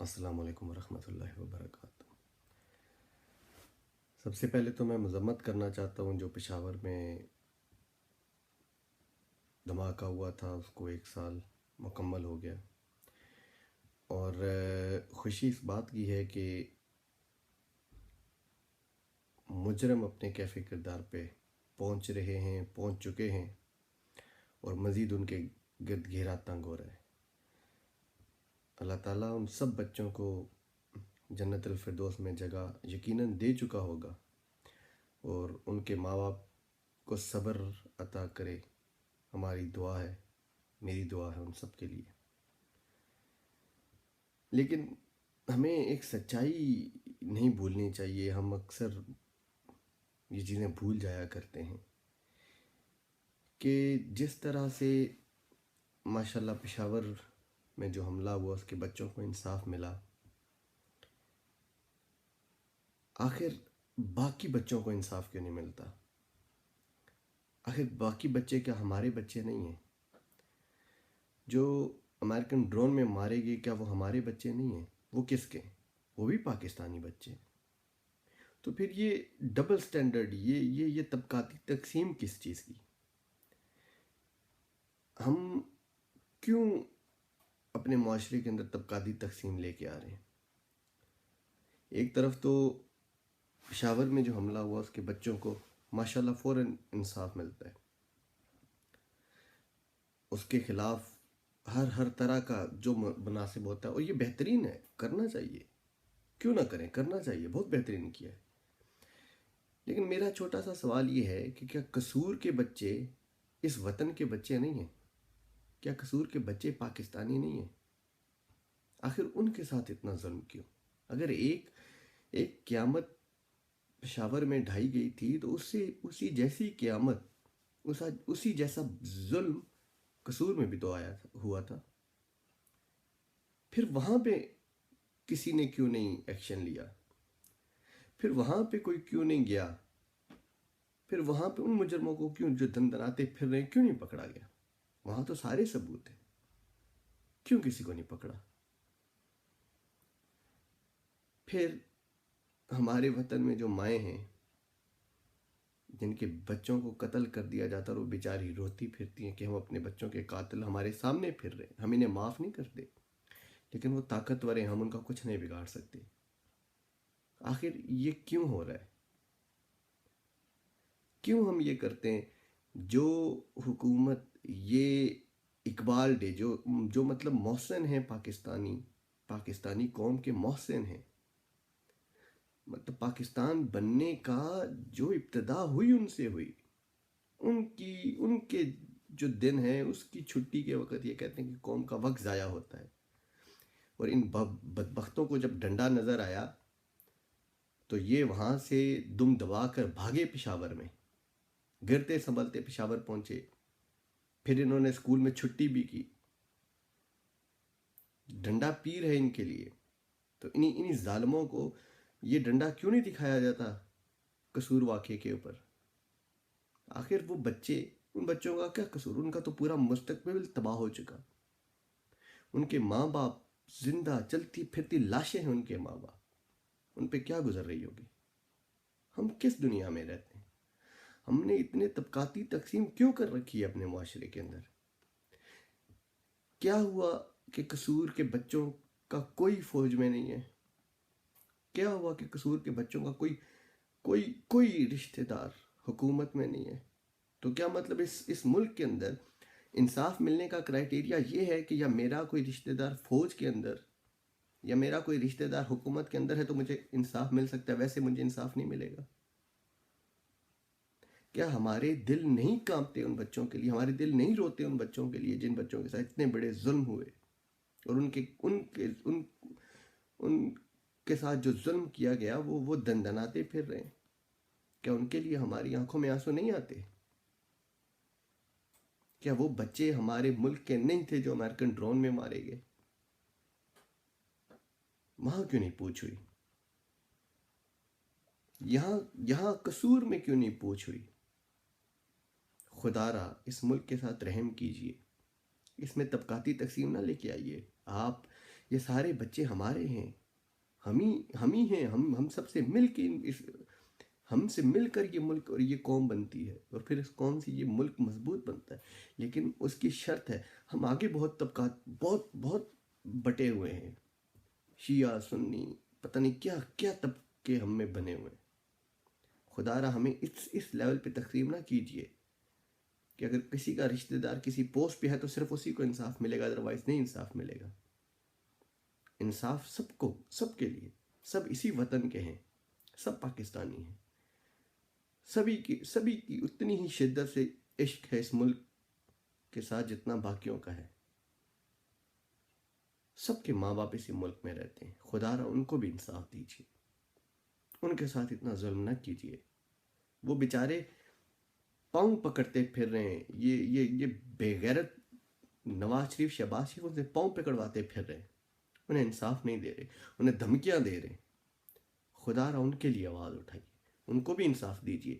السلام علیکم ورحمۃ اللہ وبرکاتہ۔ سب سے پہلے تو میں مذمت کرنا چاہتا ہوں جو پشاور میں دھماکہ ہوا تھا اس کو 1 سال مکمل ہو گیا، اور خوشی اس بات کی ہے کہ مجرم اپنے کیفے کردار پہ پہنچ چکے ہیں اور مزید ان کے گرد گھیرا تنگ ہو رہا ہے۔ اللہ تعالیٰ ان سب بچوں کو جنت الفردوس میں جگہ یقیناً دے چکا ہوگا، اور ان کے ماں باپ کو صبر عطا کرے۔ ہماری دعا ہے، میری دعا ہے ان سب کے لیے۔ لیکن ہمیں ایک سچائی نہیں بھولنی چاہیے۔ ہم اکثر یہ چیزیں بھول جایا کرتے ہیں کہ جس طرح سے ماشاءاللہ پشاور میں جو حملہ ہوا اس کے بچوں کو انصاف ملا، آخر باقی بچوں کو انصاف کیوں نہیں ملتا؟ آخر باقی بچے کیا ہمارے بچے نہیں ہیں؟ جو امریکن ڈرون میں مارے گئے کیا وہ ہمارے بچے نہیں ہیں؟ وہ کس کے ہیں؟ وہ بھی پاکستانی بچے ہیں۔ تو پھر یہ ڈبل سٹینڈرڈ، یہ طبقاتی تقسیم کس چیز کی؟ ہم کیوں اپنے معاشرے کے اندر طبقاتی تقسیم لے کے آ رہے ہیں؟ ایک طرف تو پشاور میں جو حملہ ہوا اس کے بچوں کو ماشاءاللہ فوراً انصاف ملتا ہے، اس کے خلاف ہر طرح کا جو مناسب ہوتا ہے، اور یہ بہترین ہے، کرنا چاہیے، کیوں نہ کریں، کرنا چاہیے، بہت بہترین کیا ہے۔ لیکن میرا چھوٹا سا سوال یہ ہے کہ کیا قصور کے بچے اس وطن کے بچے نہیں ہیں؟ کیا قصور کے بچے پاکستانی نہیں ہیں؟ آخر ان کے ساتھ اتنا ظلم کیوں؟ اگر ایک قیامت پشاور میں ڈھائی گئی تھی تو اسی جیسی قیامت، اسی جیسا ظلم قصور میں بھی تو ہوا تھا۔ پھر وہاں پہ کسی نے کیوں نہیں ایکشن لیا؟ پھر وہاں پہ کوئی کیوں نہیں گیا؟ پھر وہاں پہ ان مجرموں کو کیوں، جو دندناتے پھر رہے، کیوں نہیں پکڑا گیا؟ وہاں تو سارے ثبوت ہیں، کیوں کسی کو نہیں پکڑا؟ پھر ہمارے وطن میں جو مائیں ہیں جن کے بچوں کو قتل کر دیا جاتا ہے، وہ بیچاری روتی پھرتی ہیں کہ ہم اپنے بچوں کے قاتل ہمارے سامنے پھر رہے ہیں، ہم انہیں معاف نہیں کرتے، لیکن وہ طاقتور ہیں، ہم ان کا کچھ نہیں بگاڑ سکتے۔ آخر یہ کیوں ہو رہا ہے؟ کیوں ہم یہ کرتے ہیں؟ جو حکومت یہ اقبال ڈے جو مطلب محسن ہیں، پاکستانی قوم کے محسن ہیں، مطلب پاکستان بننے کا جو ابتدا ہوئی ان سے ہوئی، ان کے جو دن ہیں اس کی چھٹی کے وقت یہ کہتے ہیں کہ قوم کا وقت ضائع ہوتا ہے، اور ان بدبختوں کو جب ڈنڈا نظر آیا تو یہ وہاں سے دم دبا کر بھاگے، پشاور میں گرتے سنبھلتے پشاور پہنچے۔ پھر انہوں نے اسکول میں چھٹی بھی کی، ڈنڈا پیر ہے ان کے لیے، تو انہی ظالموں کو یہ ڈنڈا کیوں نہیں دکھایا جاتا قصور واقعے کے اوپر؟ آخر وہ بچے، ان بچوں کا کیا قصور؟ ان کا تو پورا مستقبل تباہ ہو چکا، ان کے ماں باپ زندہ چلتی پھرتی لاشیں ہیں، ان کے ماں باپ، ان پہ کیا گزر رہی ہوگی؟ ہم کس دنیا میں رہتے ہیں؟ ہم نے اتنے طبقاتی تقسیم کیوں کر رکھی ہے اپنے معاشرے کے اندر؟ کیا ہوا کہ قصور کے بچوں کا کوئی فوج میں نہیں ہے؟ کیا ہوا کہ قصور کے بچوں کا کوئی رشتہ دار حکومت میں نہیں ہے؟ تو کیا مطلب اس ملک کے اندر انصاف ملنے کا کرائٹیریا یہ ہے کہ یا میرا کوئی رشتہ دار فوج کے اندر یا میرا کوئی رشتہ دار حکومت کے اندر ہے تو مجھے انصاف مل سکتا ہے، ویسے مجھے انصاف نہیں ملے گا؟ کیا ہمارے دل نہیں کانپتے ان بچوں کے لیے؟ ہمارے دل نہیں روتے ان بچوں کے لیے جن بچوں کے ساتھ اتنے بڑے ظلم ہوئے، اور ان کے ساتھ جو ظلم کیا گیا وہ دندناتے پھر رہے ہیں؟ کیا ان کے لیے ہماری آنکھوں میں آنسو نہیں آتے؟ کیا وہ بچے ہمارے ملک کے نہیں تھے جو امریکن ڈرون میں مارے گئے؟ وہاں کیوں نہیں پوچھ ہوئی؟ یہاں قصور میں کیوں نہیں پوچھ ہوئی؟ خدا را اس ملک کے ساتھ رحم کیجئے، اس میں طبقاتی تقسیم نہ لے کے آئیے۔ آپ یہ سارے بچے ہمارے ہیں، ہم ہی ہیں، ہم سب سے مل کے ہم سے مل کر یہ ملک اور یہ قوم بنتی ہے، اور پھر اس قوم سے یہ ملک مضبوط بنتا ہے۔ لیکن اس کی شرط ہے، ہم آگے بہت طبقات، بہت بہت بٹے ہوئے ہیں، شیعہ سنی، پتہ نہیں کیا کیا طبقے ہم میں بنے ہوئے ہیں۔ خدا را ہمیں اس لیول پہ تقسیم نہ کیجئے کہ اگر کسی کا رشتہ دار کسی پوسٹ پہ ہے تو صرف اسی کو انصاف ملے گا، ادروائز نہیں انصاف ملے گا۔ انصاف سب کو، سب کے لیے، سب اسی وطن کے ہیں، سب پاکستانی ہیں، سبھی کی اتنی ہی شدت سے عشق ہے اس ملک کے ساتھ جتنا باقیوں کا ہے۔ سب کے ماں باپ اسی ملک میں رہتے ہیں، خدا را ان کو بھی انصاف دیجیے، ان کے ساتھ اتنا ظلم نہ کیجیے۔ وہ بیچارے پاؤں پکڑتے پھر رہے ہیں، یہ بے غیرت نواز شریف، شہباز شریف ان سے پاؤں پکڑواتے پھر رہے ہیں، انہیں انصاف نہیں دے رہے، انہیں دھمکیاں دے رہے ہیں۔ خدا را ان کے لیے آواز اٹھائیے، ان کو بھی انصاف دیجیے۔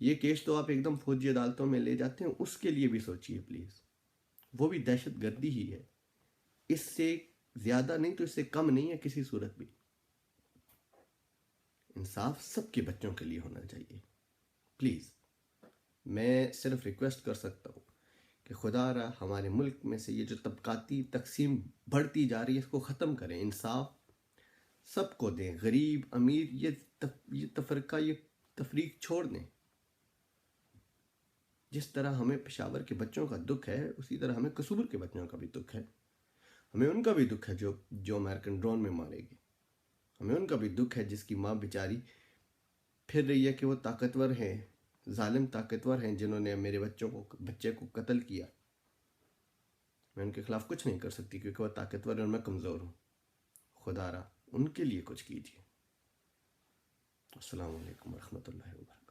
یہ کیس تو آپ ایک دم فوجی عدالتوں میں لے جاتے ہیں، اس کے لیے بھی سوچیے پلیز، وہ بھی دہشت گردی ہی ہے، اس سے زیادہ نہیں تو اس سے کم نہیں ہے کسی صورت بھی۔ انصاف سب کے بچوں کے لیے ہونا چاہیے، پلیز۔ میں صرف ریکویسٹ کر سکتا ہوں کہ خدا را ہمارے ملک میں سے یہ جو طبقاتی تقسیم بڑھتی جا رہی ہے اس کو ختم کریں، انصاف سب کو دیں، غریب امیر، یہ تفرقہ، یہ تفریق چھوڑ دیں۔ جس طرح ہمیں پشاور کے بچوں کا دکھ ہے، اسی طرح ہمیں قصور کے بچوں کا بھی دکھ ہے، ہمیں ان کا بھی دکھ ہے جو امریکن ڈرون میں مارے گئے، ہمیں ان کا بھی دکھ ہے جس کی ماں بیچاری پھر رہی ہے کہ وہ طاقتور ہیں، ظالم طاقتور ہیں جنہوں نے میرے بچے کو قتل کیا۔ میں ان کے خلاف کچھ نہیں کر سکتی کیونکہ وہ طاقتور ہیں اور میں کمزور ہوں۔ خدا را ان کے لیے کچھ کیجیے۔ السلام علیکم ورحمۃ اللہ وبرکاتہ۔